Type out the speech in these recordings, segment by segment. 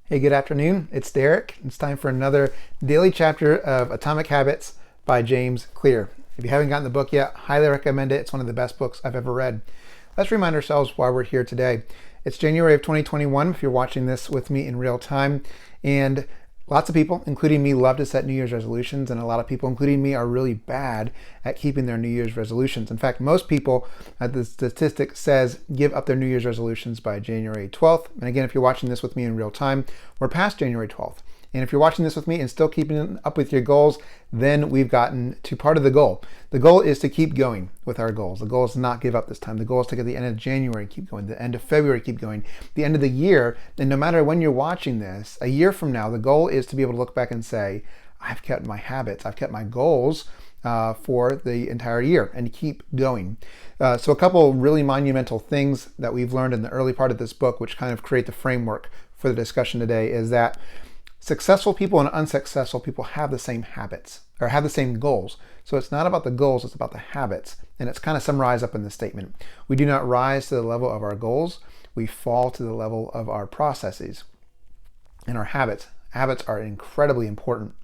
Hey, good afternoon. It's Derek. It's time for another daily chapter of Atomic Habits by James Clear. If you haven't gotten the book yet, highly recommend it. It's one of the best books I've ever read. Let's remind ourselves why we're here today. It's January of 2021 if you're watching this with me in real time. And lots of people, including me, love to set New Year's resolutions, and a lot of people, including me, are really bad at keeping their New Year's resolutions. In fact, most people, the statistic says, give up their New Year's resolutions by January 12th. And again, if you're watching this with me in real time, we're past January 12th. And if you're watching this with me and still keeping up with your goals, then we've gotten to part of the goal. The goal is to keep going with our goals. The goal is to not give up this time. The goal is to get to the end of January, keep going. The end of February, keep going. The end of the year, and no matter when you're watching this, a year from now, the goal is to be able to look back and say, I've kept my habits, I've kept my goals for the entire year, and keep going. So a couple really monumental things that we've learned in the early part of this book, which kind of create the framework for the discussion today, is that successful people and unsuccessful people have the same habits or have the same goals. So it's not about the goals, it's about the habits. And it's kind of summarized up in the statement. We do not rise to the level of our goals. We fall to the level of our processes and our habits. Habits are incredibly important.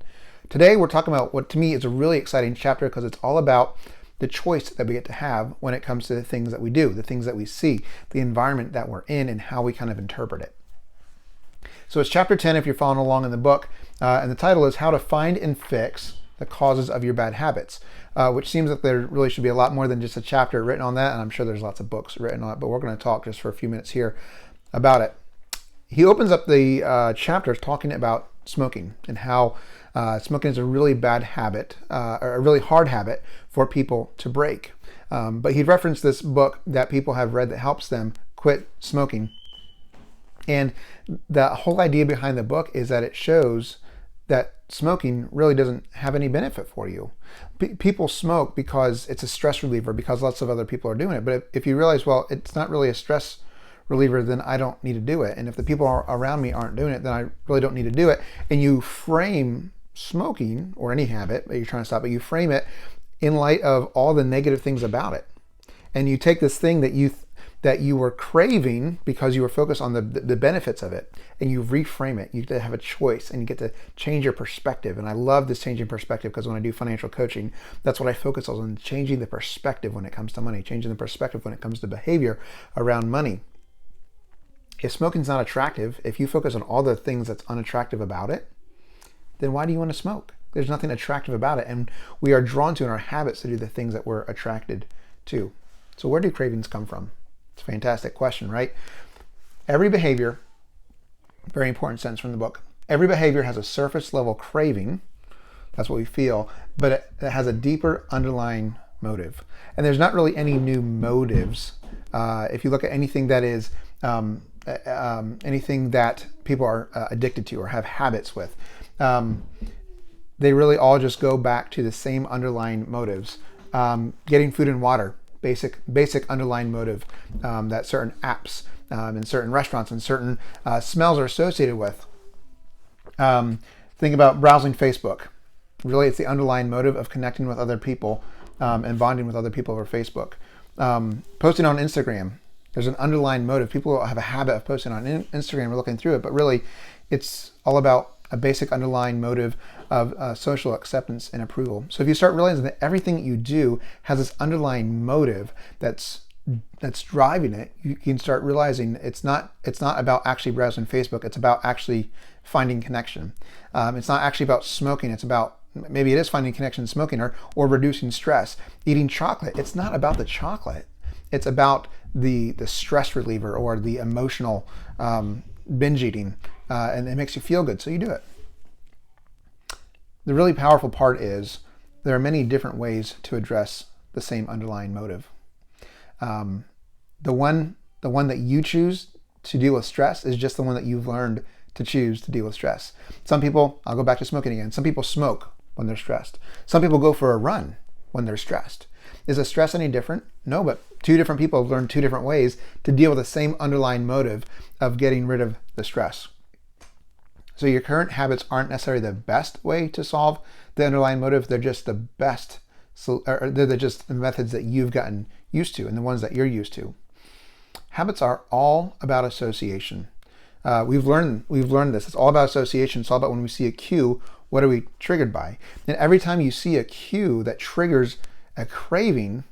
Today we're talking about what to me is a really exciting chapter because it's all about the choice that we get to have when it comes to the things that we do, the things that we see, the environment that we're in, and how we kind of interpret it. So it's chapter 10 if you're following along in the book, and the title is How to Find and Fix the Causes of Your Bad Habits, which seems that there really should be a lot more than just a chapter written on that, and I'm sure there's lots of books written on it, but we're going to talk just for a few minutes here about it. He opens up the chapter talking about smoking and how smoking is a really bad habit, or a really hard habit for people to break. But he referenced this book that people have read that helps them quit smoking. And the whole idea behind the book is that it shows that smoking really doesn't have any benefit for you. People smoke because it's a stress reliever, because lots of other people are doing it. But if you realize, well, it's not really a stress reliever, then I don't need to do it. And if the people around me aren't doing it, then I really don't need to do it. And you frame smoking, or any habit that you're trying to stop, but you frame it in light of all the negative things about it. And you take this thing that you were craving because you were focused on the benefits of it, and you reframe it. You get to have a choice, and you get to change your perspective. And I love this changing perspective because when I do financial coaching, that's what I focus on, changing the perspective when it comes to money, changing the perspective when it comes to behavior around money. If smoking's not attractive, if you focus on all the things that's unattractive about it, then why do you want to smoke? There's nothing attractive about it, and we are drawn to in our habits to do the things that we're attracted to. So where do cravings come from? It's a fantastic question, right? Every behavior, very important sentence from the book, every behavior has a surface level craving, that's what we feel, but it has a deeper underlying motive. And there's not really any new motives. If you look at anything that is, anything that people are addicted to or have habits with, they really all just go back to the same underlying motives. Getting food and water, basic underlying motive that certain apps and certain restaurants and certain smells are associated with. Think about browsing Facebook. Really, it's the underlying motive of connecting with other people and bonding with other people over Facebook. Posting on Instagram, there's an underlying motive. People have a habit of posting on Instagram or looking through it, but really it's all about a basic underlying motive of social acceptance and approval. So if you start realizing that everything that you do has this underlying motive that's driving it, you can start realizing it's not about actually browsing Facebook. It's about actually finding connection. It's not actually about smoking. It's about, maybe it is finding connection in smoking, or reducing stress. Eating chocolate, it's not about the chocolate. It's about the stress reliever or the emotional binge eating, and it makes you feel good, so you do it. The really powerful part is there are many different ways to address the same underlying motive. The one that you choose to deal with stress is just the one that you've learned to choose to deal with stress. Some people, I'll go back to smoking again, some people smoke when they're stressed. Some people go for a run when they're stressed. Is the stress any different? No, but two different people have learned two different ways to deal with the same underlying motive of getting rid of the stress. So your current habits aren't necessarily the best way to solve the underlying motive. They're just the best, or they're just the methods that you've gotten used to and the ones that you're used to. Habits are all about association. We've learned this. It's all about association. It's all about when we see a cue, what are we triggered by? And every time you see a cue that triggers a craving,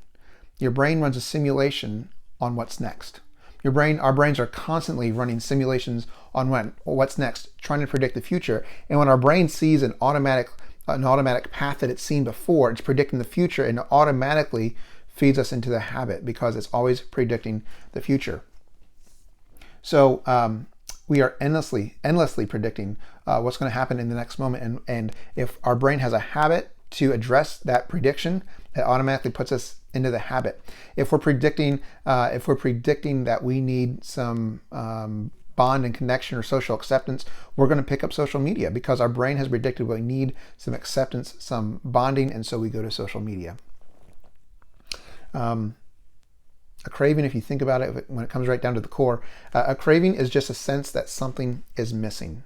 your brain runs a simulation on what's next. Our brains are constantly running simulations on what's next, trying to predict the future. And when our brain sees an automatic path that it's seen before, it's predicting the future, and it automatically feeds us into the habit because it's always predicting the future. So we are endlessly predicting what's going to happen in the next moment. And if our brain has a habit to address that prediction, it automatically puts us into the habit. If we're predicting that we need some bond and connection or social acceptance, we're going to pick up social media because our brain has predicted we need some acceptance, some bonding, and so we go to social media. A craving, if you think about it, when it comes right down to the core, a craving is just a sense that something is missing.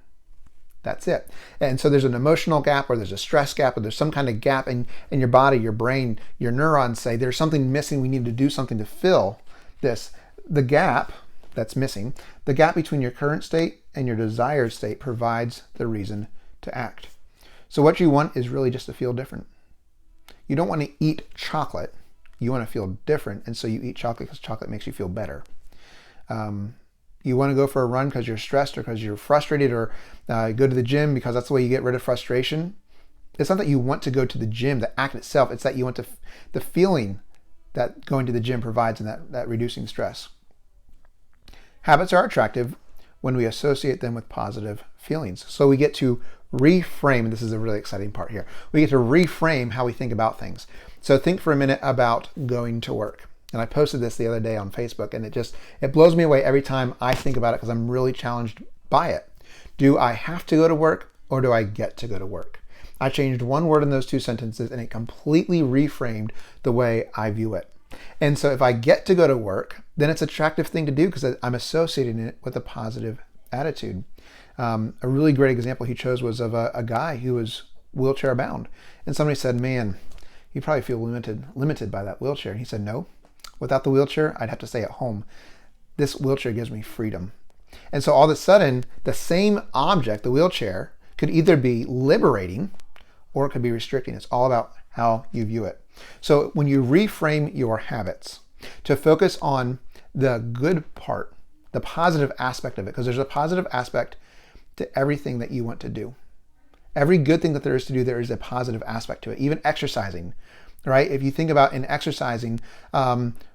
That's it. And so there's an emotional gap, or there's a stress gap, or there's some kind of gap in your body, your brain, your neurons say there's something missing. We need to do something to fill this. The gap that's missing, the gap between your current state and your desired state provides the reason to act. So what you want is really just to feel different. You don't want to eat chocolate. You want to feel different, and so you eat chocolate because chocolate makes you feel better. You want to go for a run because you're stressed or because you're frustrated, or go to the gym because that's the way you get rid of frustration. It's not that you want to go to the gym, the act itself. It's that you want the feeling that going to the gym provides and that reducing stress. Habits are attractive when we associate them with positive feelings. So we get to reframe, and this is a really exciting part here, we get to reframe how we think about things. So think for a minute about going to work. And I posted this the other day on Facebook, and it blows me away every time I think about it because I'm really challenged by it. Do I have to go to work, or do I get to go to work? I changed one word in those two sentences, and it completely reframed the way I view it. And so if I get to go to work, then it's an attractive thing to do because I'm associating it with a positive attitude. A really great example he chose was of a guy who was wheelchair bound. And somebody said, man, you probably feel limited by that wheelchair. And he said, no, without the wheelchair, I'd have to stay at home. This wheelchair gives me freedom. And so all of a sudden, the same object, the wheelchair, could either be liberating or it could be restricting. It's all about how you view it. So when you reframe your habits to focus on the good part, the positive aspect of it, because there's a positive aspect to everything that you want to do. Every good thing that there is to do, there is a positive aspect to it. Even exercising, right? If you think about in exercising,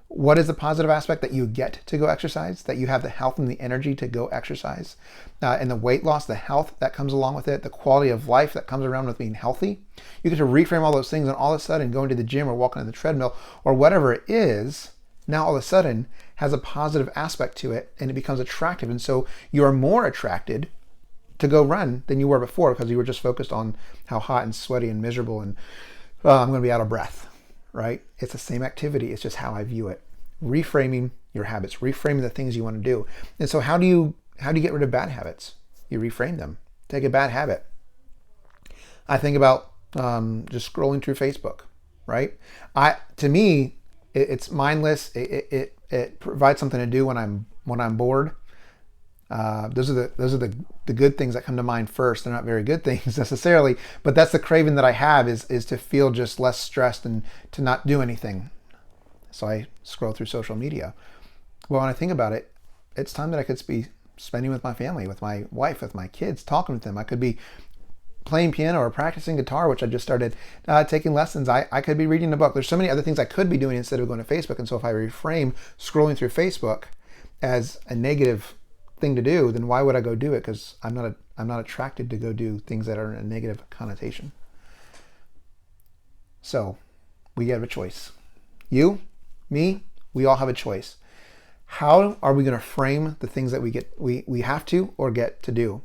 what is the positive aspect? That you get to go exercise, that you have the health and the energy to go exercise, and the weight loss, the health that comes along with it, the quality of life that comes around with being healthy. You get to reframe all those things, and all of a sudden going to the gym or walking on the treadmill or whatever it is, now all of a sudden has a positive aspect to it, and it becomes attractive. And so you are more attracted to go run than you were before because you were just focused on how hot and sweaty and miserable and I'm going to be out of breath, right? It's the same activity. It's just how I view it. Reframing your habits, reframing the things you want to do. And so how do you get rid of bad habits? You reframe them. Take a bad habit. I think about just scrolling through Facebook, right? To me, it's mindless. It provides something to do when I'm bored. Those are the good things that come to mind first. They're not very good things necessarily, but that's the craving that I have is to feel just less stressed and to not do anything. So I scroll through social media. Well, when I think about it, it's time that I could be spending with my family, with my wife, with my kids, talking with them. I could be playing piano or practicing guitar, which I just started taking lessons. I could be reading a book. There's so many other things I could be doing instead of going to Facebook. And so if I reframe scrolling through Facebook as a negative thing to do, then why would I go do it? Because I'm not attracted to go do things that are in a negative connotation. So we have a choice. You, me, we all have a choice. How are we going to frame the things that we have to or get to do?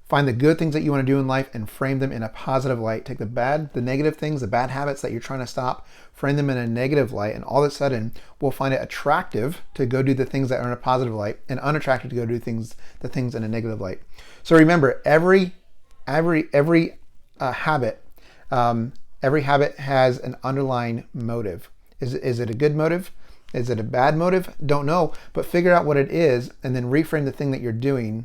Find the good things that you want to do in life and frame them in a positive light. Take the negative things, the bad habits that you're trying to stop, frame them in a negative light, and all of a sudden we'll find it attractive to go do the things that are in a positive light and unattractive to go do the things in a negative light. So remember, every habit has an underlying motive. Is it a good motive? Is it a bad motive? Don't know, but figure out what it is and then reframe the thing that you're doing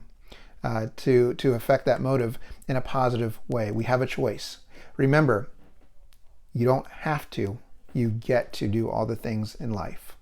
to affect that motive in a positive way. We have a choice. Remember, you don't have to. You get to do all the things in life.